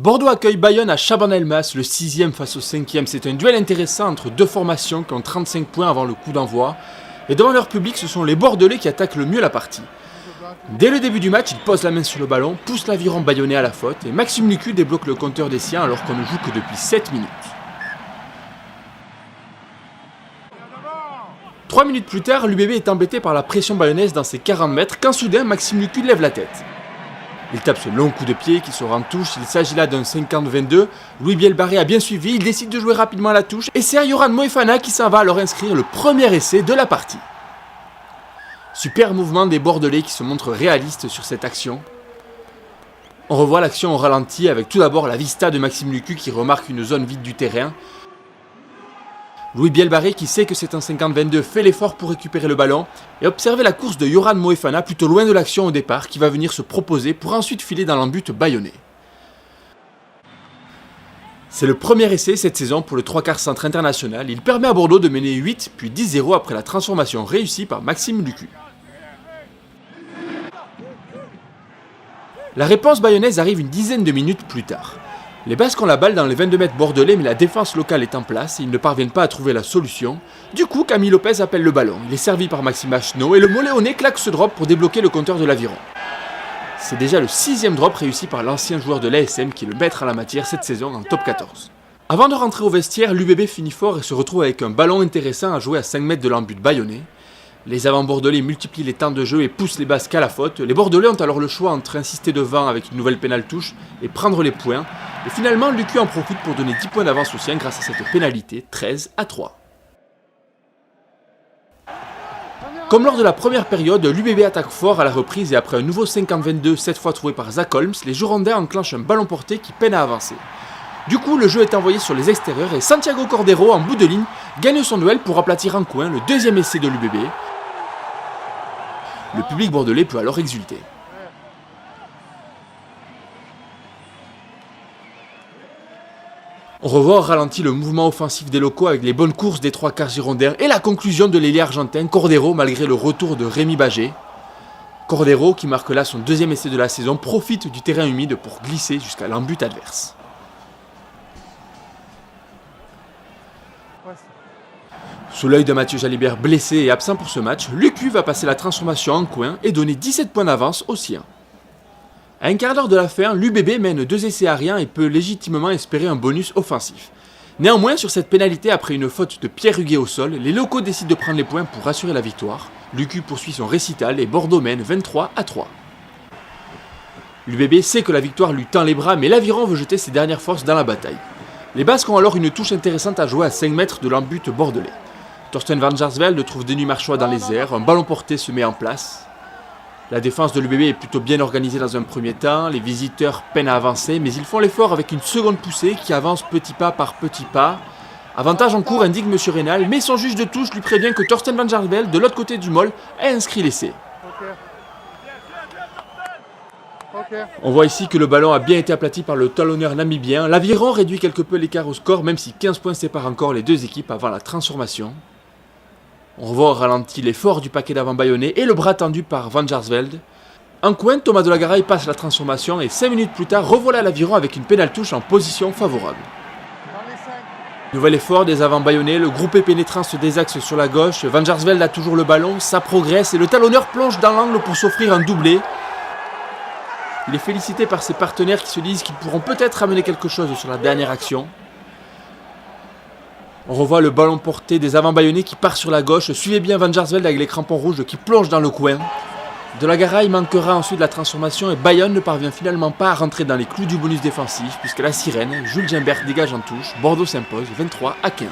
Bordeaux accueille Bayonne à Chabannes-Elmas, le 6e face au 5e. C'est un duel intéressant entre deux formations qui ont 35 points avant le coup d'envoi. Et devant leur public, ce sont les Bordelais qui attaquent le mieux la partie. Dès le début du match, ils posent la main sur le ballon, poussent l'aviron bayonnais à la faute et Maxime Lucu débloque le compteur des siens alors qu'on ne joue que depuis 7 minutes. 3 minutes plus tard, l'UBB est embêté par la pression bayonnaise dans ses 40 mètres quand soudain Maxime Lucu lève la tête. Il tape ce long coup de pied qui sort en touche, il s'agit là d'un 50-22. Louis Bielbarré a bien suivi, il décide de jouer rapidement à la touche et c'est Yoran Moefana qui s'en va alors inscrire le premier essai de la partie. Super mouvement des Bordelais qui se montrent réalistes sur cette action. On revoit l'action au ralenti avec tout d'abord la vista de Maxime Lucu qui remarque une zone vide du terrain. Louis Bielbarré qui sait que c'est un 50-22 fait l'effort pour récupérer le ballon et observer la course de Yoran Moefana plutôt loin de l'action au départ qui va venir se proposer pour ensuite filer dans l'embut bayonnais. C'est le premier essai cette saison pour le 3/4 centre international, il permet à Bordeaux de mener 8 puis 10-0 après la transformation réussie par Maxime Lucu. La réponse bayonnaise arrive une dizaine de minutes plus tard. Les Basques ont la balle dans les 22 mètres bordelais, mais la défense locale est en place et ils ne parviennent pas à trouver la solution. Du coup, Camille Lopez appelle le ballon. Il est servi par Maxime Acheneau et le Moléonais claque ce drop pour débloquer le compteur de l'aviron. C'est déjà le 6e drop réussi par l'ancien joueur de l'ASM qui est le maître en la matière cette saison en top 14. Avant de rentrer au vestiaire, l'UBB finit fort et se retrouve avec un ballon intéressant à jouer à 5 mètres de l'embut bayonnais. Les avants bordelais multiplient les temps de jeu et poussent les Basques à la faute. Les Bordelais ont alors le choix entre insister devant avec une nouvelle pénale touche et prendre les points. Et finalement, Lucu en profite pour donner 10 points d'avance aux siens grâce à cette pénalité, 13-3. Comme lors de la première période, l'UBB attaque fort à la reprise et après un nouveau 50-22, cette fois trouvé par Zach Holmes, les Girondins enclenchent un ballon porté qui peine à avancer. Du coup, le jeu est envoyé sur les extérieurs et Santiago Cordero, en bout de ligne, gagne son duel pour aplatir en coin le deuxième essai de l'UBB. Le public bordelais peut alors exulter. On revoit au ralenti le mouvement offensif des locaux avec les bonnes courses des 3/4 girondins et la conclusion de l'ailier argentin Cordero malgré le retour de Rémi Bagé. Cordero, qui marque là son deuxième essai de la saison, profite du terrain humide pour glisser jusqu'à l'embut adverse. Sous l'œil de Mathieu Jalibert blessé et absent pour ce match, Lucu va passer la transformation en coin et donner 17 points d'avance aux siens. À un quart d'heure de la fin, l'UBB mène 2 essais à rien et peut légitimement espérer un bonus offensif. Néanmoins, sur cette pénalité après une faute de Pierre Huguet au sol, les locaux décident de prendre les points pour assurer la victoire. Lucu poursuit son récital et Bordeaux mène 23-3. L'UBB sait que la victoire lui tend les bras mais l'Aviron veut jeter ses dernières forces dans la bataille. Les Basques ont alors une touche intéressante à jouer à 5 mètres de l'embut bordelais. Torsten van Jaarsveld trouve Denis Marchois dans les airs, un ballon porté se met en place. La défense de l'UBB est plutôt bien organisée dans un premier temps, les visiteurs peinent à avancer, mais ils font l'effort avec une seconde poussée qui avance petit pas par petit pas. Avantage en cours, indique M. Rénal, mais son juge de touche lui prévient que Torsten van Jaarsveld, de l'autre côté du môle, a inscrit l'essai. On voit ici que le ballon a bien été aplati par le talonneur namibien. L'Aviron réduit quelque peu l'écart au score, même si 15 points séparent encore les deux équipes avant la transformation. On revoit au ralenti l'effort du paquet d'avant bayonnais et le bras tendu par Van Jaarsveld. En coin, Thomas de la Garaille passe la transformation et 5 minutes plus tard, revoilà l'Aviron avec une pénale touche en position favorable. Nouvel effort des avants bayonnais, le groupé pénétrant se désaxe sur la gauche. Van Jaarsveld a toujours le ballon, ça progresse et le talonneur plonge dans l'angle pour s'offrir un doublé. Il est félicité par ses partenaires qui se disent qu'ils pourront peut-être amener quelque chose sur la dernière action. On revoit le ballon porté des avants bayonnais qui part sur la gauche. Suivez bien Van Jaarsveld avec les crampons rouges qui plonge dans le coin. De la Garaille manquera ensuite la transformation et Bayonne ne parvient finalement pas à rentrer dans les clous du bonus défensif puisque la sirène, Jules Gimbert dégage en touche. Bordeaux s'impose 23-15.